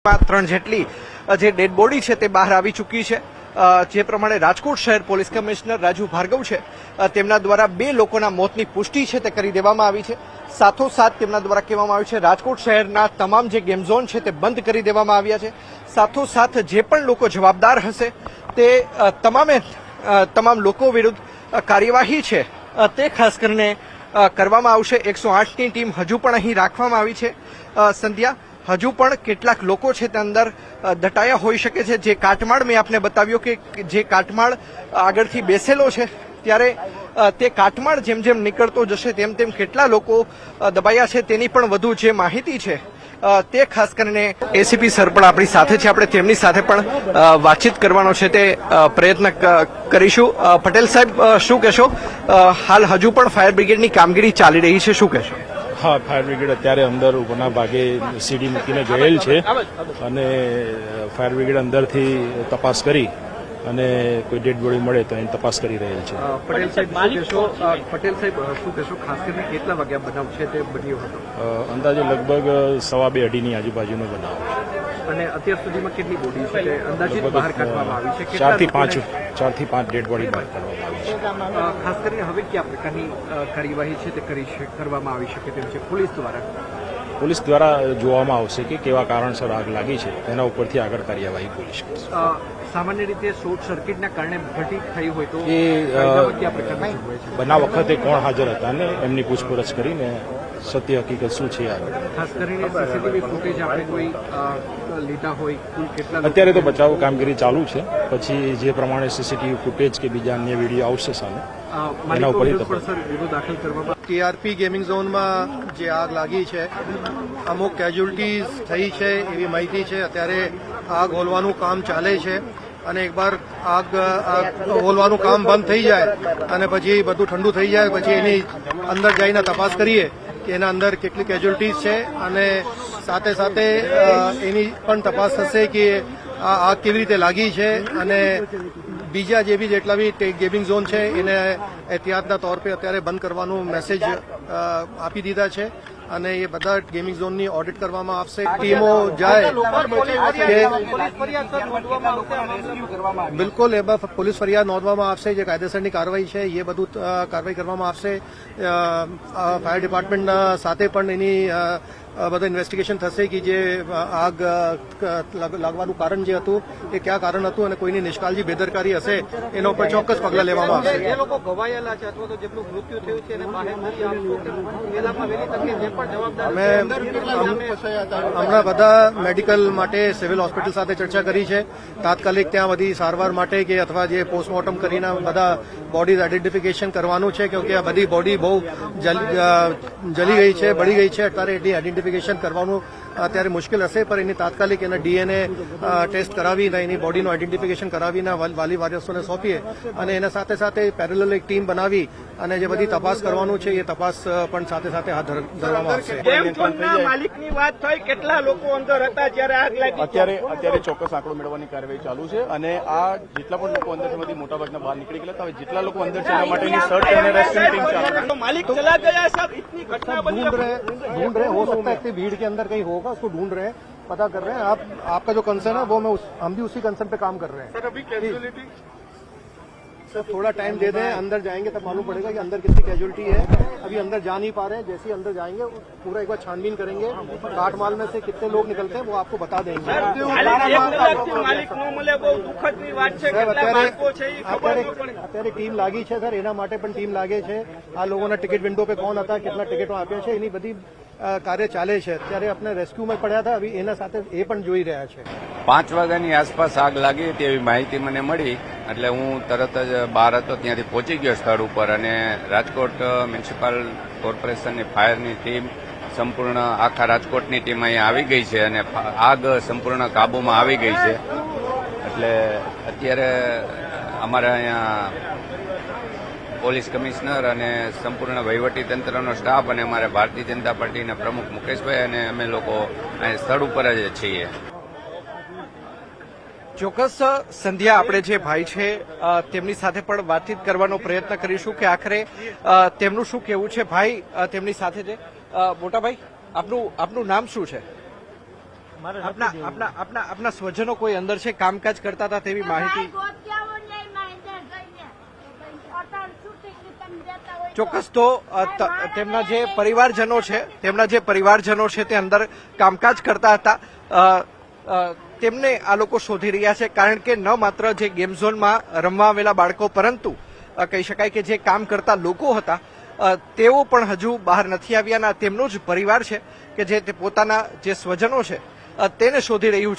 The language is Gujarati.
3 જેટલી જે ડેડ બોડી છે તે બહાર આવી ચૂકી છે। જે પ્રમાણે રાજકોટ શહેર પોલીસ કમિશનર રાજુ ભાર્ગવ છે તેમના દ્વારા 2 લોકોના મોતની પુષ્ટિ છે તે કરી દેવામાં આવી છે। સાથોસાથ તેમના દ્વારા કહેવામાં આવ્યું છે રાજકોટ શહેરના તમામ જે ગેમ ઝોન છે તે બંધ કરી દેવામાં આવ્યા છે। સાથોસાથ જે પણ લોકો જવાબદાર હશે તે તમામ લોકો વિરુદ્ધ કાર્યવાહી છે તે ખાસ કરીને કરવામાં આવશે। 108ની ટીમ હજુ પણ અહીં રાખવામાં આવી છે। સંધ્યા, હજુ પણ કેટલાક લોકો છે તે અંદર દટાયા હોઈ શકે છે। જે કાટમાળ મેં આપને બતાવ્યો કે જે કાટમાળ આગળથી બેસેલો છે ત્યારે તે કાટમાળ જેમ જેમ નીકળતો જશે તેમ તેમ કેટલા લોકો દબાયા છે તેની પણ વધુ જે માહિતી છે તે ખાસ કરીને એસીપી સર પણ આપણી સાથે છે, આપણે તેમની સાથે પણ વાતચીત કરવાનો છે તે પ્રયત્ન કરીશું। પટેલ સાહેબ, શું કહેશો? હાલ હજુ પણ ફાયર બ્રિગેડની કામગીરી ચાલી રહી છે, શું કહેશો? હા, ફાયર બ્રિગેડ અત્યારે અંદર ઉપરના ભાગે સીડી મૂકીને ગયેલ છે અને ફાયર બ્રિગેડ અંદરથી તપાસ કરી અને કોઈ ડેડ બોડી મળે તો એની તપાસ કરી રહેલ છે। પટેલ સાહેબ શું કહેશો? ખાસ કરીને કેટલા વાગ્યા બનાવ છે તે બન્યો હતો? અંદાજે લગભગ 2:30-2:30ની આજુબાજુનો બનાવ છે। અને અત્યાર સુધીમાં કેટલી બોડી છે તે અંદાજિત બહાર કાઢવામાં આવી છે? 4 થી 5 ડેડ બોડી બહાર કાઢવામાં આવી છે। ખાસ કરીને હવે કયા પ્રકારની કાર્યવાહી છે તે કરવામાં આવી શકે તેમ છે પોલીસ દ્વારા જોવામાં આવશે કે કેવા કારણસર આગ લાગી છે, તેના ઉપરથી આગળ કાર્યવાહી પોલીસ કરશે। સામાન્ય રીતે શોર્ટ સર્કિટના કારણે ભઠ્ઠી થઈ હોય તો કયા પ્રકારની હોય છે? બનાવ વખતે કોણ હાજર હતા ને એમની પૂછપરછ કરીને સત્ય હકીકત શું છે આગળ। ખાસ કરીને સીસીટીવી ફૂટેજ આપણે કોઈ લીધા હોય કેટલા? અત્યારે તો બચાવ કામગીરી ચાલુ છે, પછી જે પ્રમાણે સીસીટીવી ફૂટેજ કે બીજા અન્ય વિડીયો આવશે સામે એના ઉપર વિરોધ દાખલ કરવામાં। ટીઆરપી ગેમિંગ ઝોનમાં જે આગ લાગી છે અમુક કેઝ્યુઅલ્ટીઝ થઈ છે એવી માહિતી છે। અત્યારે આગ હોલવાનું કામ ચાલે છે અને એકવાર આગ હોલવાનું કામ બંધ થઈ જાય અને પછી બધું ઠંડુ થઈ જાય પછી એની અંદર જઈને તપાસ કરીએ કે એના અંદર કેટલી કેઝ્યુઅલ્ટીઝ છે અને સાથે સાથે એની પણ તપાસ થશે કે આ આગ કેવી રીતે લાગી છે અને બીજા જે બી જેટલા બી ગેમિંગ ઝોન છે એને એહતિયાતના તौर पे અત્યારે બંધ કરવાનું મેસેજ આપી દીધા છે અને એ બધા ગેમિંગ ઝોનની ઓડિટ કરવામાં આવશે। ટીમો જાય બિલકુલ એમાં પોલીસ ફરિયાદ નોંધવામાં આવશે, જે કાયદેસરની કાર્યવાહી છે એ બધું કાર્યવાહી કરવામાં આવશે। ફાયર ડિપાર્ટમેન્ટના સાથે પણ એની બધા ઇન્વેસ્ટિગેશન થશે કે જે આગ લાગવાનું કારણ જે હતું એ ક્યાં કારણ હતું અને કોઈની નિષ્કાળજી બેદરકારી હશે એના ઉપર ચોક્કસ પગલાં લેવામાં આવશે। જે લોકો ઘવાયેલા છે અથવા તો જેમનું મૃત્યુ થયું છે એને હમણાં બધા મેડિકલ માટે સિવિલ હોસ્પિટલ સાથે ચર્ચા કરી છે। તાત્કાલિક ત્યાં બધી સારવાર માટે કે અથવા જે પોસ્ટમોર્ટમ કરીને બધા બોડીઝ આઈડેન્ટિફિકેશન કરવાનું છે, કેમકે આ બધી બોડી બહુ જલી ગઈ છે, બળી ગઈ છે, અત્યારે એટલી આઈડેન્ટિફિકેશન કરવાનું અત્યારે મુશ્કેલ હશે, પણ એની તાત્કાલિક એના ડીએનએ ટેસ્ટ કરાવીને એની બોડીનું આઈડેન્ટિફિકેશન કરાવીને વાલી વારિસોને સોંપીએ અને એના સાથે સાથે પેરેલલ એક ટીમ બનાવી અને જે બધી તપાસ કરવાનું છે એ તપાસ પણ સાથે સાથે હાથ ધરવામાં આવશે। માલિકની વાત થઈ, કેટલા લોકો અંદર હતા જ્યારે આગ લાગી? અત્યારે ચોક્કસ આંકડો મેળવવાની કાર્યવાહી ચાલુ છે અને આ જેટલા પણ લોકો અંદર છે મોટાભાગના બહાર નીકળી ગયા હતા। હવે જેટલા લોકો અંદર છે એના માટેની સર્ચ અને રેસ્ક્યુ ટીમ ચાલુ છે। मालिक चला गया सब, इतनी घटना ढूंढ रहे हो सकता है भीड़ के अंदर कहीं होगा, उसको ढूंढ रहे हैं, पता कर रहे हैं। आपका जो कंसर्न है वो हम भी उसी कंसर्न पे काम कर रहे हैं। सर अभी कैजुअलिटी सर थोड़ा टाइम दे दें, अंदर जाएंगे तब मालूम पड़ेगा कि अंदर कितनी कैजुअलिटी है। अभी अंदर जा नहीं पा रहे हैं, जैसे ही अंदर जाएंगे पूरा एक बार छानबीन करेंगे, काटमाल में से कितने लोग निकलते हैं वो आपको बता देंगे। અત્યારે ટીમ લાગી છે સર, એના માટે પણ ટીમ લાગે છે। આ લોકોના ટિકિટ વિન્ડો पे કોણ હતા, કેટલા ટિકિટો આપ્યા છે એની બધી કાર્ય ચાલે છે। અત્યારે આપણે રેસ્ક્યુમાં પડ્યા હતા, હવે એના સાથે એ પણ જોઈ રહ્યા છે। 5 વાગ્યાની આસપાસ આગ લાગી હતી એવી માહિતી મને મળી, એટલે હું તરત જ બહાર હતો ત્યાંથી પહોંચી ગયો સ્થળ ઉપર અને રાજકોટ મ્યુનિસિપલ કોર્પોરેશનની ફાયરની ટીમ સંપૂર્ણ આખા રાજકોટની ટીમ અહીંયા આવી ગઈ છે અને આગ સંપૂર્ણ કાબૂમાં આવી ગઈ છે। એટલે અત્યારે અમારે અહીંયા પોલીસ કમિશનર અને સંપૂર્ણ વહીવટી તંત્રનો સ્ટાફ અને અમારે ભારતીય જનતા પાર્ટીના પ્રમુખ મુકેશભાઈ અને અમે લોકો અહીં સ્થળ ઉપર જ છીએ। ચોક્કસ સંધ્યા, આપણે જે ભાઈ છે તેમની સાથે પણ વાતચીત કરવાનો પ્રયત્ન કરીશું કે આખરે તેમનું શું કહેવું છે। ભાઈ તેમની સાથે છે, મોટા ભાઈ આપનું નામ શું છે? આપના સ્વજનો કોઈ અંદર છે, કામકાજ કરતા હતા તેવી માહિતી? ચોક્કસ. તો તેમના જે પરિવારજનો છે તે અંદર કામકાજ કરતા હતા. તેમને આ લોકો શોધી રહ્યા છે, કારણ કે ન માત્ર જે ગેમ ઝોનમાં રમવા આવેલા બાળકો, પરંતુ કહી શકાય કે જે કામ કરતા લોકો હતા તેઓ પણ હજુ બહાર નથી આવ્યા. તેમનો જ પરિવાર છે કે જે પોતાના જે સ્વજનો છે તેને શોધી રહ્યું છે.